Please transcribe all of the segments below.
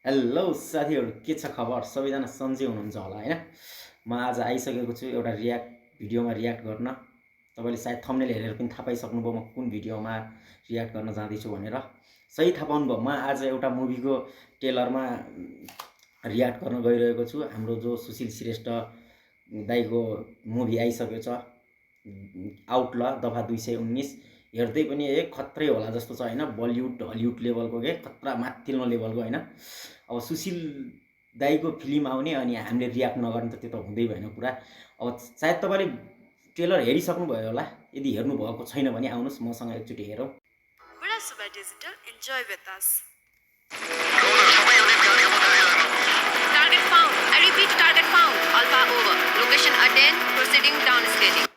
Hello साथीहरु, के छ खबर? सबैजना सन्चै हुनुहुन्छ होला हैन? म आज आइसकेको छु एउटा भिडियोमा रियाक्ट गर्न। तपाईले सायद थम्बनेल हेरेर पनि थाहा पाइसक्नुभयो म कुन भिडियोमा रियाक्ट गर्न जाँदैछु भनेर। सही थाहा पाउनुभयो, म आज एउटा मुभीको ट्रेलरमा रियाक्ट गर्न गइरहेको छु। हाम्रो जो सुशील श्रेष्ठ दाइको मुभी आइसकेको छ, आउट ल दफा 219। हेर्दै पनि खत्रै होला जस्तो छ हैन? बलिउड हलिउड लेभलको खतरा माथिल्लो लेभलको हैन? अब सुशील दाइको फिल्म आउने अनि हामीले रियाक्ट नगर्ने त त्यो त हुँदै भएन कुरा। अब सायद तपाईले ट्रेलर हेरिसक्नु भयो होला। यदि हेर्नु भएको छैन भने आउनुस् मसँग एकचोटी हेरौँ। Burasuba Digital, enjoy with us. Target found. I repeat, target found. Alpha over. Location attained. Proceeding down scaling.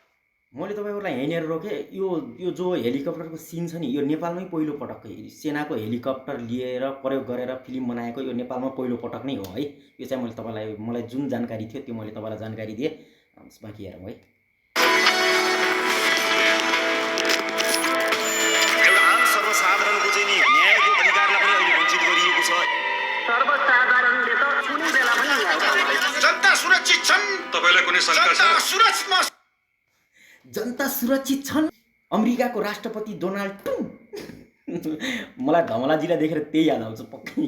मैले तपाईहरुलाई हेनेर रोके। यो जो हेलिकप्टरको सीन छ नि, यो नेपालमै पहिलो पटक सेनाको हेलिकप्टर लिएर प्रयोग गरेर फिल्म बनाएको यो नेपालमा पहिलो पटक नै हो है। यो चाहिँ मलाई जुन जानकारी थियो त्यो मैले तपाईलाई जानकारी दिए। बाँकी हेरौँ है। एउटा आम सर्वसाधारणको चाहिँ नि न्यायको अधिकारलाई पनि अहिले वञ्चित गरिएको छ। सर्वसाधारणले त कुनै बेला पनि जनता सुरक्षित छन्। तपाईलाई कुनै शंका छ? जनता सुरक्षित छन्। अमेरिकाको राष्ट्रपति डोनाल्ड ट्रम्प। मलाई धमलाजीलाई देखेर त्यही याद आउँछ पक्कै।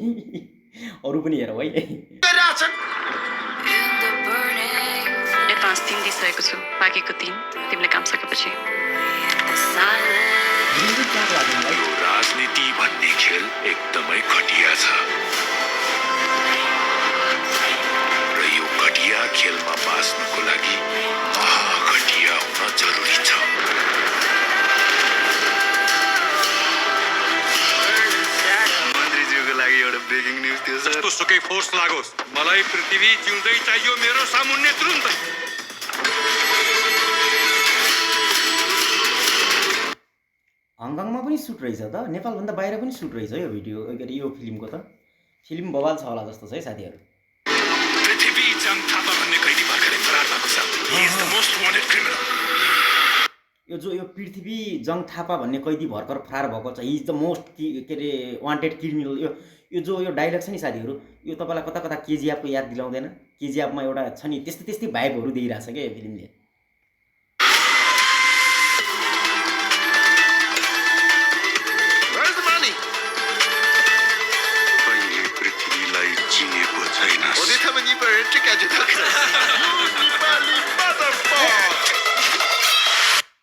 अरु पनि हेरौ है। Advance 3 दिइसकेको छु, बाँकीको 3 तिमीले काम सकेपछि। यो राजनीति भन्ने खेल एकदमै घटिया छ र यो घटिया खेलमा बाँच्नको लागि महाघटिया हुन जरुरी छ। मन्त्रीज्यूको लागि एउटा ब्रेकिङ न्यूज थियो सर। जस्तोसुकै फोर्स लागोस्, मलाई पृथ्वी जिउँदै चाहियो मेरो सामुन्ने तुरुन्तै। हङकङमा पनि सुट रहेछ त, नेपालभन्दा बाहिर पनि सुट रहेछ यो भिडियो यो फिल्मको त। फिल्म बवाल छ होला जस्तो छ है साथीहरु। पृथ्वी जङ थापा भन्ने कैदी भर्खरै फरार भएको छ। He is the most wanted criminal. यो पृथ्वी जङ थापा भन्ने कैदी भर्खर फरार भएको छ। हि इज द मोस्ट के रे वान्टेड क्रिमिनल। यो डायलग छ नि साथीहरु, यो तपाईलाई कता कता केजीएफ को याद दिलाउँदैन? केजीएफ मा एउटा छ नि त्यस्तै भाइबहरु दिइराछ के यो फिल्मले।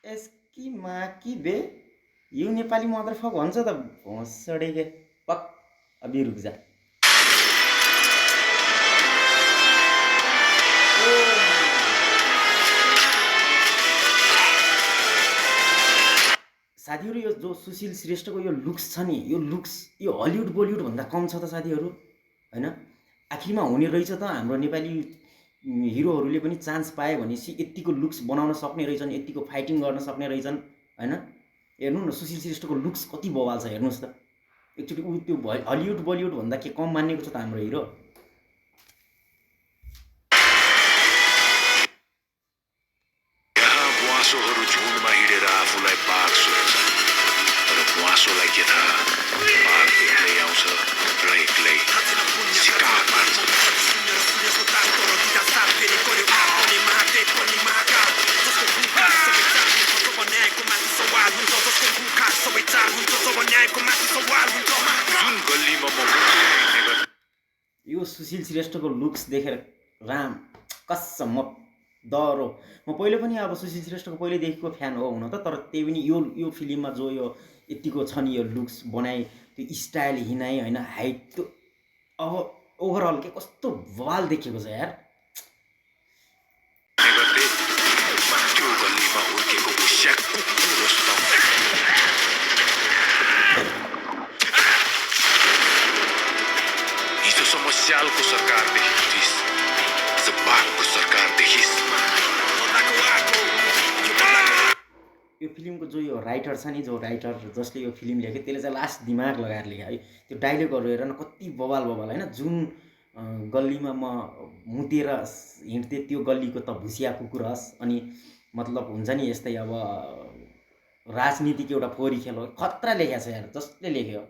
यसकी माकी बे यो नेपाली मदरफक भन्छ त भोसडे के पक अबि रुक जा। साथीहरु, यो जो सुशील श्रेष्ठको यो लुक्स छ नि, यो हलिउड बलिउड भन्दा कम छ त साथीहरु हैन? आखिरमा हुने रहेछ त। हाम्रो नेपाली हिरोहरूले पनि चान्स पाए भनेपछि यतिको लुक्स बनाउन सक्ने रहेछन्, यतिको फाइटिङ गर्न सक्ने रहेछन् हैन? हेर्नु न सुशील श्रेष्ठको लुक्स कति बवाल छ, हेर्नुस् त। एकचोटी त्यो हलिउड बलिउड भन्दा के कम मान्नेको छ त हाम्रो हिरो। यहाँ बुवासोहरू झुन्डमा हिँडेर आफूलाई बाघ सोच्छन्, तर बुवासोलाई के थाहा, बाघ एक्लै आउँछ र एक्लै शिकार मार्छ। जुन गल्लीमा म यो सुशील श्रेष्ठको लुक्स देखेर राम कसम म डरो। म पहिले पनि अब सुशील श्रेष्ठको पहिलेदेखिको फ्यान हो हुन त, तर त्यही पनि यो फिल्ममा जो यो यतिको छ नि यो लुक्स बनाइ, त्यो स्टाइल हिँडाइ हैन, हाइट, त्यो अब ओभरअल के कस्तो बवाल देखेको छ यार। त्यो गल्लीमा हुर्केको उस्याक कुकुर जस्तो हिजो समस्यालको सरकार देखिस्, आज बाघको सरकार देखिस्। यो फिल्मको जो यो राइटर छ नि, जो राइटर जसले यो फिल्म लेख्यो त्यसले चाहिँ लास्ट दिमाग लगाएर लेख्यो है। त्यो डायलगहरु हेर न कति बवाल हैन? जुन गल्लीमा म मुतेर हिँड्थे त्यो गल्लीको त भुसिया कुकुर हस्। अनि मतलब हुन्छ नि यस्तै अब राजनीतिको एउटा पोरी खेल हो। खतरा लेखेको छ यार, जसले लेख्यो।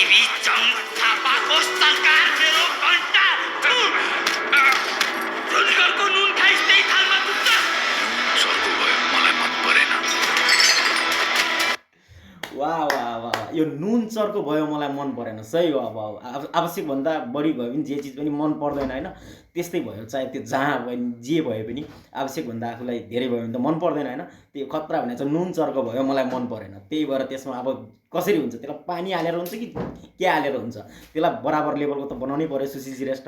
पृथ्वी चन्द्र थापाको सरकार मेरो घण्टा रोजगारको नुन खाइस त्यही थालमा पुग्छ। चर्को भयो मलाई मन परेन। वाह वाह वाह, यो नुन चर्को भयो मलाई मन परेन। सही हो। अब आवश्यक भन्दा बढी भयो भने जे चिज पनि मन पर्दैन होइन, त्यस्तै भयो। चाहे त्यो जहाँ भयो भने जे भयो पनि आवश्यक भन्दा आफूलाई धेरै भयो भने त मन पर्दैन होइन। त्यो खतरा भने चाहिँ नुन चर्को भयो मलाई मन परेन। त्यही भएर त्यसमा अब कसरी हुन्छ, त्यसलाई पानी हालेर हुन्छ कि के हालेर हुन्छ, त्यसलाई बराबर लेभलको त बनाउनै पर्यो सुशील श्रेष्ठ।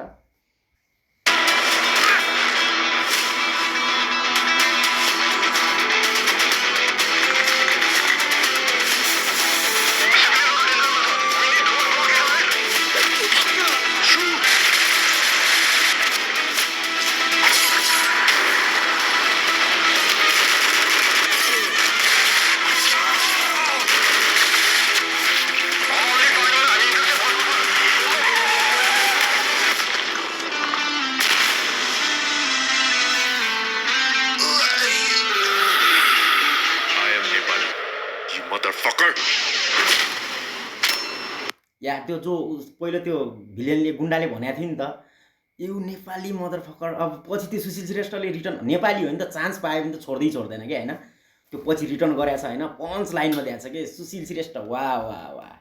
या त्यो जो पहिलो त्यो भिलेनले गुन्डाले भनेको थियो नि त, यो नेपाली मदर फकर। अब पछि त्यो सुशील श्रेष्ठले रिटर्न, नेपाली हो नि त, चान्स पायो भने त छोड्दैन कि होइन। त्यो पछि रिटर्न गरेछ होइन, पञ्च लाइनमा दिएको छ कि सुशील श्रेष्ठ। वाह वाह वाह।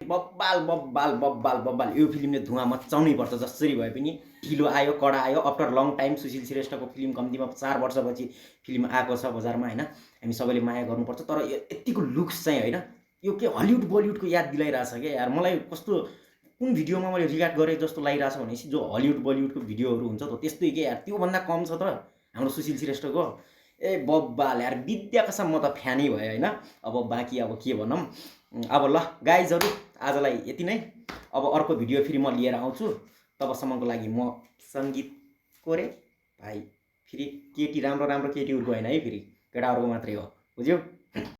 बब्बाल बब्बाल बब्बाल बब्बाल। यो फिल्मले धुवा मचाउनै पर्छ जसरी भए पनि। ढिलो आयो, कडा आयो, आफ्टर लङ टाइम सुशील श्रेष्ठको फिल्म कम्तीमा 4 वर्षपछि फिल्म आएको छ बजारमा होइन। हामी सबैले माया गर्नुपर्छ। तर यतिको लुक्स चाहिँ होइन, यो के हलिउड बलिउडको याद दिलाइरहेछ क्या यार मलाई। कस्तो कुन भिडियोमा मैले रियाक्ट गरेँ जस्तो लागिरहेछ भनेपछि जो हलिउड बलिउडको भिडियोहरू हुन्छ त त्यस्तै के यार, त्योभन्दा कम छ त हाम्रो सुशील श्रेष्ठको। ए बब्बाल यार, विद्या कसम म त फ्यानै भयो होइन। अब बाँकी अब के भनौँ। अब ल गाइजहरू, आजलाई यति नै। अब अर्को भिडियो फेरि म लिएर आउँछु। तबसम्मको लागि म सङ्गीत कोरे भाइ। फेरि केटी राम्रो राम्रो केटीहरूको होइन है, फेरि केटाहरूको मात्रै हो, बुझ्यौ।